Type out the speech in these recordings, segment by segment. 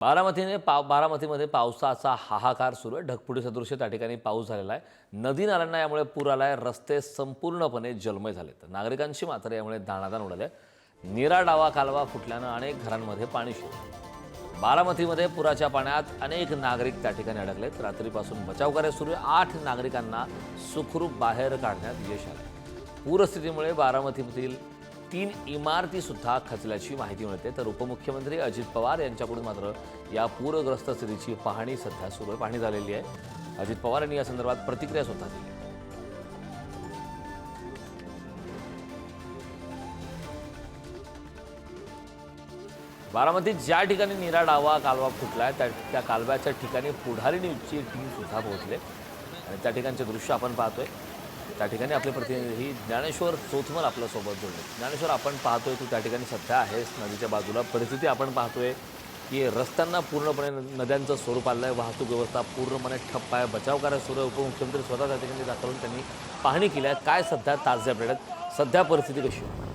बारामतीमध्ये पावसाचा हाहाकार सुरू आहे। ढगफुटी सदृश्य त्या ठिकाणी पाऊस झालेला आहे। नदी नाल्यांना यामुळे पूर आलाय। रस्ते संपूर्णपणे जलमय झालेत। नागरिकांची मात्र यामुळे दाणादाण उडाली आहे। नीरा डावा कालवा फुटल्यानं अनेक घरांमध्ये पाणी शिरलं। बारामतीमध्ये पुराच्या पाण्यात अनेक नागरिक त्या ठिकाणी अडकलेत। रात्रीपासून बचावकार्य सुरू आहे। 8 नागरिकांना सुखरूप बाहेर काढण्यात यश आलं। पूरस्थितीमुळे बारामतीतील 3 इमारती सुद्धा खचल्याची माहिती मिळते। तर उपमुख्यमंत्री अजित पवार यांच्याकडून मात्र या पूरग्रस्त स्थितीची पाहणी सध्या सुरू आहे। पाहणी झालेली आहे। अजित पवार यांनी या संदर्भात प्रतिक्रिया सुद्धा दिली। बारामतीत ज्या ठिकाणी नीरा डावा कालवा फुटलाय त्या कालव्याच्या ठिकाणी पुढारी न्यूजची टीम सुद्धा पोहोचले आणि त्या ठिकाणचे दृश्य आपण पाहतोय। त्या ठिकाणी आपले प्रतिनिधी ज्ञानेश्वर चोथमल आपल्यासोबत जोडले। ज्ञानेश्वर, आपण पाहतोय तू त्या ठिकाणी सध्या आहेस नदीच्या बाजूला। परिस्थिती आपण पाहतोय की रस्त्यांना पूर्णपणे नद्यांचं स्वरूप आलंय। वाहतूक व्यवस्था पूर्णपणे ठप्प आहे। बचावकार्य सुरू आहे। उपमुख्यमंत्री स्वतः त्या ठिकाणी दाखवून त्यांनी पाहणी केली आहे। काय सध्या ताजे अपडेट आहेत? सध्या परिस्थिती कशी आहे?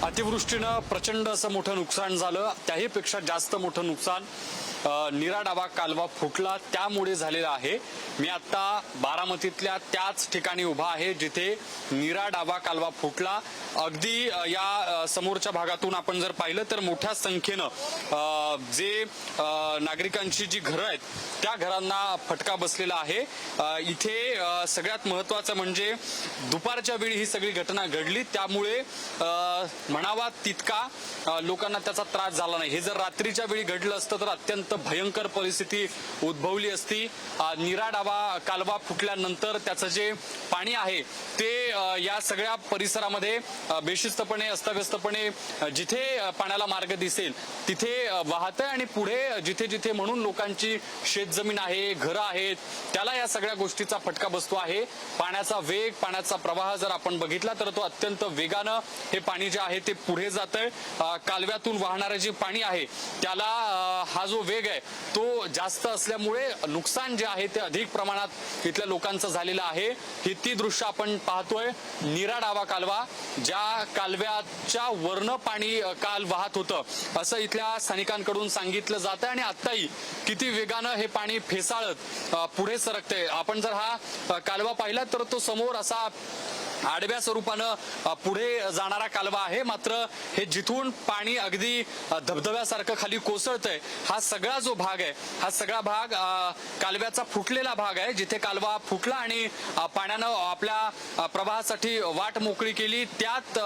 अतिवृष्टीनं प्रचंड असं मोठं नुकसान झालं। त्याहीपेक्षा जास्त मोठं नुकसान नीरा डावा कालवा फुटला त्यामुळे झालेला आहे। मी आता बारामतीतल्या त्याच ठिकाणी उभा आहे जिथे नीरा डावा कालवा फुटला। अगदी या समोरच्या भागातून आपण जर पाहिलं तर मोठ्या संख्येनं जे नागरिकांची जी घरं आहेत त्या घरांना फटका बसलेला आहे। इथे सगळ्यात महत्त्वाचं म्हणजे दुपारच्या वेळी ही सगळी घटना घडली, त्यामुळे म्हणावा तितका लोकांना त्याचा त्रास झाला नाही। हे जर रात्रीच्या वेळी घडलं असतं तर अत्यंत भयंकर परिस्थिती उद्भवली असती। नीरा डावा कालवा फुटल्यानंतर त्याचं जे पाणी आहे ते या सगळ्या परिसरामध्ये बेशिस्तपणे अस्तव्यस्तपणे जिथे पाण्याला मार्ग दिसेल तिथे वाहतंय आणि पुढे जिथे जिथे म्हणून लोकांची शेतजमीन आहे, घरं आहेत, त्याला या सगळ्या गोष्टीचा फटका बसतो आहे। पाण्याचा वेग, पाण्याचा प्रवाह जर आपण बघितला तर तो अत्यंत वेगानं हे पाणी जे आहे ते पुढे जातंय। कालव्यातून वाहणारे जे पाणी आहे त्याला हा जो वेग आहे तो जास्त असल्यामुळे नुकसान जे आहे ते अधिक प्रमाणात इथल्या लोकांचं झालेलं आहे। ही ती दृश्य आपण पाहतोय। नीरा डावा कालवा, ज्या कालव्याच्या वरनं पाणी काल वाहत होतं असं इथल्या स्थानिकांकडून सांगितलं जातं आणि आत्ताही किती वेगानं हे पाणी फेसाळत पुढे सरकतंय। आपण जर हा कालवा पाहिला तर तो समोर असा आडव्या स्वरूपानं पुढे जाणारा कालवा आहे, मात्र हे जिथून पाणी अगदी धबधब्यासारखं खाली कोसळतंय हा सगळा जो भाग आहे हा सगळा भाग कालव्याचा फुटलेला भाग आहे। जिथे कालवा फुटला आणि पाण्यानं आपल्या प्रवाहासाठी वाट मोकळी केली त्यात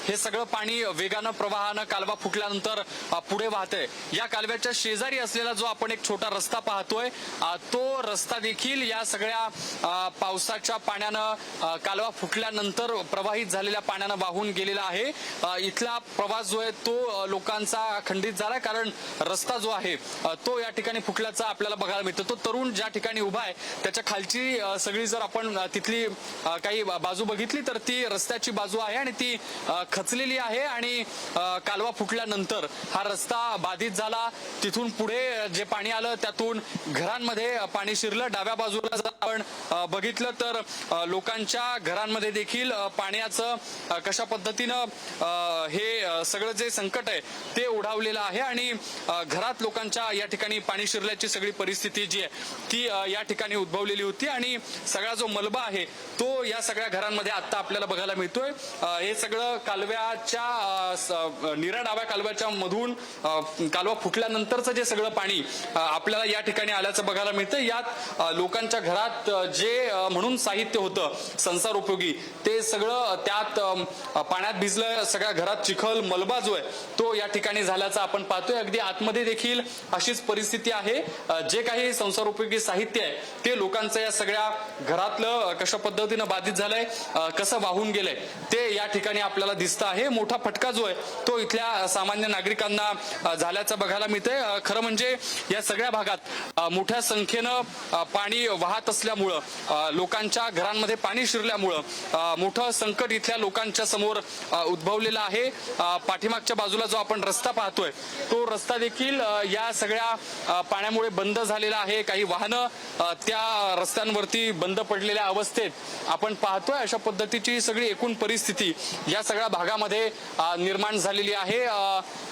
हे सगळं पाणी वेगानं प्रवाहानं कालवा फुटल्यानंतर पुढे वाहतंय। या कालव्याच्या शेजारी असलेला जो आपण एक छोटा रस्ता पाहतोय तो रस्ता देखील या सगळ्या पावसाच्या पाण्यानं कालवा फुटल्यानंतर प्रवाहित झालेल्या पाण्यानं वाहून गेलेला आहे। इथला प्रवास जो आहे तो लोकांचा खंडित झालाय, कारण रस्ता जो आहे तो या ठिकाणी फुटल्याचा आपल्याला बघायला मिळतो। तो तरुण ज्या ठिकाणी उभा आहे त्याच्या खालची सगळी जर आपण तिथली काही बाजू बघितली तर ती रस्त्याची बाजू आहे आणि ती खचलेली आहे आणि कालवा फुटल्यानंतर हा रस्ता बाधित झाला। तिथून पुढे जे पाणी आलं त्यातून घरांमध्ये पाणी शिरलं। डाव्या बाजूला जर आपण बघितलं तर लोकांच्या घरांमध्ये देखील पाण्याचं कशा पद्धतीनं हे सगळं जे संकट आहे ते ओढावलेलं आहे आणि घरात लोकांच्या या ठिकाणी पाणी शिरल्याची सगळी परिस्थिती जी आहे ती या ठिकाणी उद्भवलेली होती आणि सगळा जो मलबा आहे तो या सगळ्या घरांमध्ये आता आपल्याला बघायला मिळतोय। हे सगळं कालव्याच्या नीरा डाव्या कालव्याच्या मधून कालवा फुटल्यानंतरचं जे सगळं पाणी आपल्याला या ठिकाणी आल्याचं बघायला मिळतं। यात लोकांच्या घरात जे म्हणून साहित्य होतं संसार उपयोगी ते सगळं त्यात पाण्यात भिजलं। सगळ्या घरात चिखल मलबा जो आहे तो या ठिकाणी झाल्याचा आपण पाहतोय। अगदी आतमध्ये देखील अशीच परिस्थिती आहे। जे काही संसार उपयोगी साहित्य आहे ते लोकांचं या सगळ्या घरातलं कशा पद्धतीनं बाधित झालंय, कसं वाहून गेलंय ते या ठिकाणी आपल्याला दिसतं आहे। मोठा फटका जो आहे तो इथल्या सामान्य नागरिकांना झाल्याचं बघायला मिळतंय। खरं म्हणजे या सगळ्या भागात मोठ्या संख्येनं पाणी वाहत असल्यामुळं, लोकांच्या घरांमध्ये पाणी शिरल्यामुळं मोठं संकट इथल्या लोकांच्या समोर उद्भवलेलं आहे. पाठीमागच्या बाजूला जो आपण रस्ता पाहतोय तो रस्ता देखील या सगळ्या पाण्यामुळे बंद झालेला आहे. काही वाहनं त्या रस्त्यांवरती बंद पडलेल्या अवस्थेत आपण पाहतोय. अशा पद्धतीची सगळी एकूण परिस्थिती या सगळ्या भागामध्ये निर्माण झालेली आहे.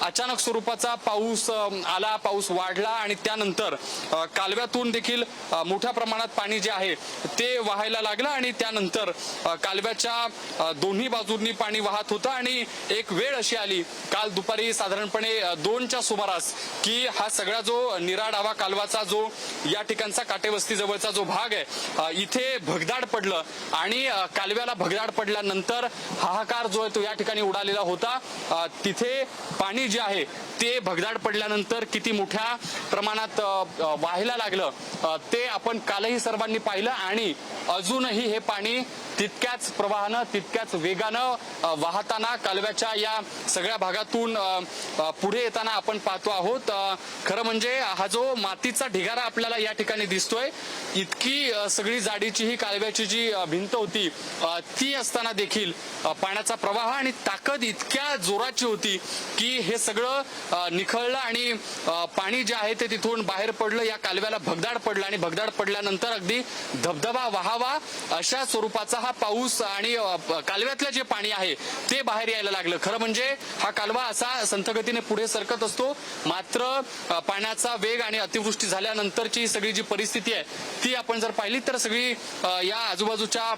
अचानक स्वरूपाचा पाऊस आला, पाऊस वाढला आणि त्यानंतर कालव्यातून देखील मोठ्या प्रमाणात पाणी जे आहे ते वाहायला लागलं आणि त्यानंतर कालव्याच्या दोन्ही बाजूंनी पाणी वाहत होतं आणि एक वेळ अशी आली काल दुपारी साधारणपणे 2च्या सुमारास की हा सगळा जो नीरा डावा कालवाचा जो या ठिकाणचा काटेवस्ती जवळचा जो भाग आहे इथे भगदाड पडलं आणि कालव्याला भगदाड पडल्यानंतर हाहाकार जो आहे तो या ठिकाणी उडालेला होता. तिथे पाणी जे आहे ते भगदाड पडल्यानंतर किती मोठ्या प्रमाणात वाहायला लागलं ते आपण कालही सर्वांनी पाहिलं आणि अजूनही हे पाणी तितक्याच प्रवाहानं तितक्याच वेगानं वाहताना कालव्याच्या या सगळ्या भागातून पुढे येताना आपण पाहतो आहोत. खरं म्हणजे हा जो मातीचा ढिगारा आपल्याला या ठिकाणी दिसतोय इतकी सगळी जाडीची ही कालव्याची जी भिंत होती ती असताना देखील पाण्याचा प्रवाह आणि ताकद इतक्या जोराची होती की हे सगळं निखळलं आणि पाणी जे आहे ते तिथून बाहेर पडलं. या कालव्याला भगदाड पडलं आणि भगदाड पडल्यानंतर अगदी धबधबा वाहावा अशा स्वरूपाचा हा पाऊस आणि कालव्यातलं जे पाणी आहे ते बाहेर यायला लागलं. खरं म्हणजे हा कालवा असा संथगतीने पुढे सरकत असतो मात्र पाण्याचा वेग आणि अतिवृष्टी झाल्यानंतरची सगळी जी परिस्थिती आहे ती आपण जर पाहिली तर सगळी या आजूबाजूच्या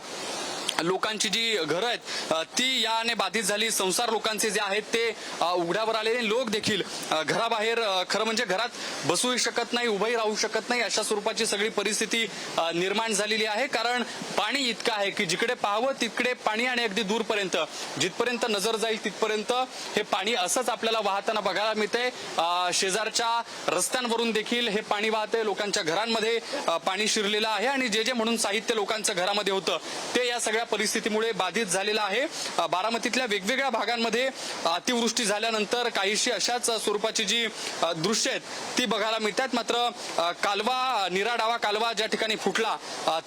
लोकांची जी घरं आहेत ती याने बाधित झाली. संसार लोकांचे जे आहेत ते उघड्यावर आलेले लोक देखील घराबाहेर खरं म्हणजे घरात बसूही शकत नाही, उभंही राहू शकत नाही अशा स्वरूपाची सगळी परिस्थिती निर्माण झालेली आहे. कारण पाणी इतकं आहे की जिकडे पाहावं तिकडे पाणी आणि अगदी दूरपर्यंत जिथपर्यंत नजर जाईल तिथपर्यंत हे पाणी असंच आपल्याला वाहताना बघायला मिळते. शेजारच्या रस्त्यांवरून देखील हे पाणी वाहते. लोकांच्या घरांमध्ये पाणी शिरलेलं आहे आणि जे म्हणून साहित्य लोकांच्या घरामध्ये होतं ते या सगळ्या परिस्थितीमुळे बाधित झालेला आहे. बारामतीतल्या वेगवेगळ्या भागांमध्ये अतिवृष्टी झाल्यानंतर काहीशी अशाच स्वरूपाची जी दृश्य आहेत ती बघायला मिळतात. मात्र कालवा नीरा डावा कालवा ज्या ठिकाणी फुटला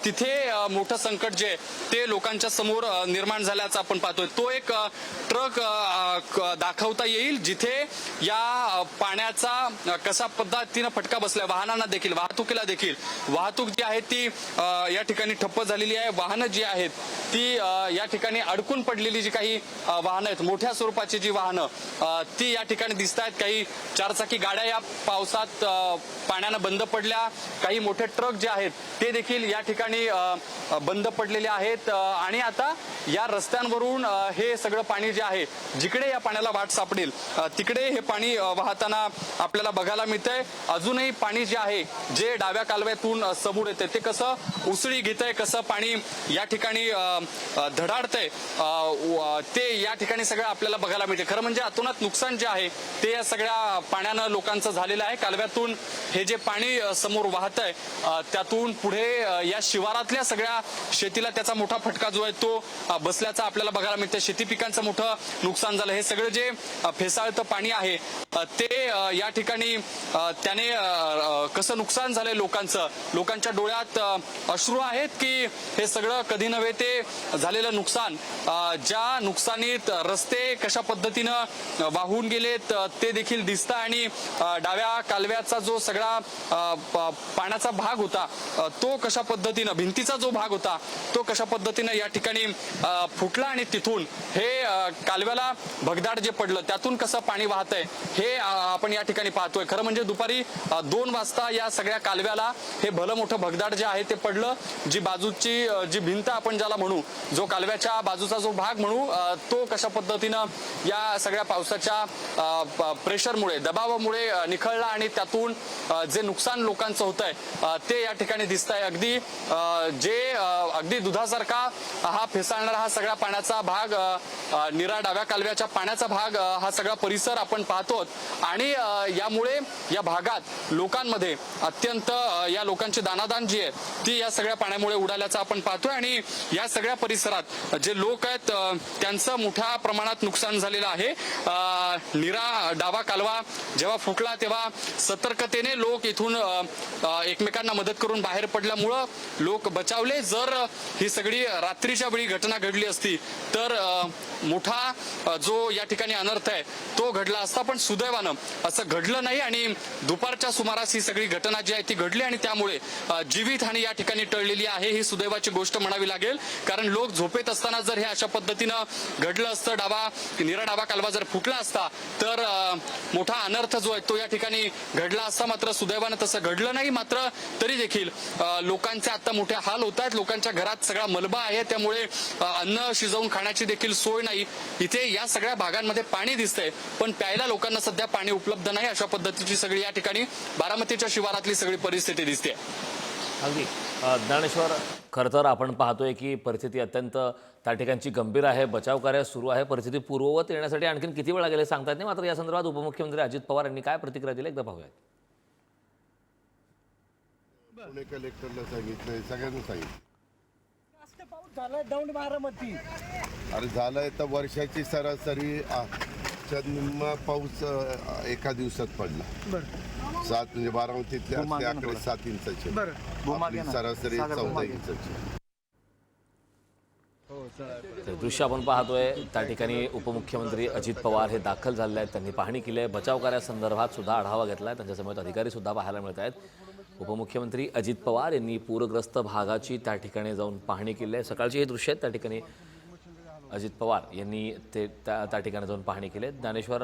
तिथे मोठं संकट जे ते लोकांच्या समोर निर्माण झाल्याचं आपण पाहतोय. तो एक ट्रक दाखवता येईल जिथे या पाण्याचा कसा पद्धतीनं फटका बसलाय वाहनांना देखील वाहतुकीला देखील. वाहतूक जी आहे ती या ठिकाणी ठप्प झालेली आहे. वाहनं जी आहेत ती या ठिकाणी अडकून पडलेली जी काही वाहनं आहेत मोठ्या स्वरूपाची जी वाहनं ती या ठिकाणी दिसत आहेत. काही चारचाकी गाड्या या पावसात पाण्यानं बंद पडल्या. काही मोठे ट्रक जे आहेत ते देखील या ठिकाणी बंद पडलेले आहेत आणि आता या रस्त्यांवरून हे सगळं पाणी जे आहे जिकडे या पाण्याला वाट सापडेल तिकडे हे पाणी वाहताना आपल्याला बघायला मिळतंय. अजूनही पाणी जे आहे जे डाव्या कालव्यातून समोर येते ते कसं उसळी घेतंय कसं पाणी या ठिकाणी धडाडतंय ते या ठिकाणी सगळं आपल्याला बघायला मिळते. खरं म्हणजे अतोनात नुकसान जे आहे ते या सगळ्या पाण्यानं लोकांचं झालेलं आहे. कालव्यातून हे जे पाणी समोर वाहतंय त्यातून पुढे या शिवारातल्या सगळ्या शेतीला त्याचा मोठा फटका जो आहे तो बसल्याचा आपल्याला बघायला मिळतं. शेती पिकांचं मोठं नुकसान झालं. हे सगळं जे फेसाळतं पाणी आहे ते या ठिकाणी त्याने कसं नुकसान झालंय लोकांच्या डोळ्यात अश्रू आहेत की हे सगळं कधी नव्हे ते झालेलं नुकसान. ज्या नुकसानीत रस्ते कशा पद्धतीनं वाहून गेलेत ते देखील दिसतं आणि डाव्या कालव्याचा जो सगळा पाण्याचा भाग होता तो कशा पद्धतीनं भिंतीचा जो भाग होता तो कशा पद्धतीनं या ठिकाणी फुटला आणि तिथून हे कालव्याला भगदाड जे पडलं त्यातून कसं पाणी वाहतंय हे आपण या ठिकाणी पाहतोय. खरं म्हणजे दुपारी 2 वाजता या सगळ्या कालव्याला हे भलं मोठं भगदाड जे आहे ते पडलं. जी बाजूची जी भिंत आपण ज्याला म्हणू जो कालव्याच्या बाजूचा जो भाग म्हणू तो कशा पद्धतीनं या सगळ्या पावसाच्या प्रेशरमुळे दबावामुळे निखळला आणि त्यातून जे नुकसान लोकांचं होतंय ते या ठिकाणी दिसतंय. अगदी दुधासारखा हा फेसाळणारा हा सगळा पाण्याचा भाग नीरा डाव्या कालव्याच्या पाण्याचा भाग हा सगळा परिसर आपण पाहतो आणि यामुळे या भागात लोकांमध्ये अत्यंत या लोकांची दानादान जी आहे ती या सगळ्या पाण्यामुळे उडाल्याचं आपण पाहतोय आणि या सगळ्या परिसरात जे लोक आहेत त्यांचं मोठ्या प्रमाणात नुकसान झालेलं आहे. नीरा डावा कालवा जेव्हा फुटला तेव्हा सतर्कतेने लोक इथून एकमेकांना मदत करून बाहेर पडल्यामुळं लोक बचावले. जर ही सगळी रात्रीच्या वेळी घटना घडली असती तर मोठा जो या ठिकाणी अनर्थ आहे तो घडला असता, पण सुदैवानं असं घडलं नाही आणि दुपारच्या सुमारास ही सगळी घटना जी आहे ती घडली आणि त्यामुळे जीवितहानी या ठिकाणी टळलेली आहे. ही सुदैवाची गोष्ट म्हणावी लागेल, कारण लोक झोपेत असताना जर हे अशा पद्धतीनं घडलं असतं, नीरा डावा कालवा जर फुटला असता तर मोठा अनर्थ जो आहे तो या ठिकाणी घडला असता. मात्र सुदैवानं तसं घडलं नाही. मात्र तरी देखील लोकांचे आता मोठे हाल होत आहेत. लोकांच्या घरात सगळा मलबा आहे, त्यामुळे अन्न शिजवून खाण्याची देखील सोय नाही. इथे या सगळ्या भागांमध्ये पाणी दिसतंय, पण प्यायला लोकांना सध्या पाणी उपलब्ध नाही. अशा पद्धतीची सगळी या ठिकाणी बारामतीच्या शिवारातली सगळी परिस्थिती दिसते. अगदी ज्ञानेश्वर, खरं तर आपण पाहतोय की परिस्थिती अत्यंत त्या ठिकाणची गंभीर आहे. बचाव कार्य सुरू आहे. परिस्थिती पूर्ववत येण्यासाठी आणखीन किती वेळ लागेल सांगता येत नाही. मात्र या संदर्भात उपमुख्यमंत्री अजित पवार यांनी काय प्रतिक्रिया दिली एकदा पाहूयात. पुणे कलेक्टरला सांगितलंय, सगळ्यांना सांगितलं. जास्त पाऊस झालाय दौंड बारामती. अरे झालंय तर वर्षाची सरासरी निम्मा पाऊस एका दिवसात पडला. 7 म्हणजे बारामतीतल्या ते आकडे 7 इंचाचे. आपली सरासरी 14 इंचाची. ते दृश्य आपण पाहतोय त्या ठिकाणी उपमुख्यमंत्री अजित पवार हे दाखल झाले आहेत. त्यांनी पाहणी केली आहे. बचाव कार्यासंदर्भात सुद्धा आढावा घेतला आहे. त्यांच्यासमोर अधिकारी सुद्धा पाहायला मिळत आहेत. उपमुख्यमंत्री अजित पवार यांनी पूरग्रस्त भागाची त्या ठिकाणी जाऊन पाहणी केली आहे. सकाळची हे दृश्य आहेत. त्या ठिकाणी अजित पवार यांनी त्या ठिकाणी जाऊन पाहणी केली आहे. ज्ञानेश्वर,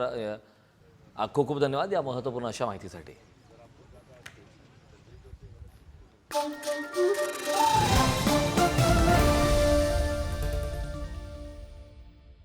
खूप खूप धन्यवाद या महत्त्वपूर्ण अशा माहितीसाठी.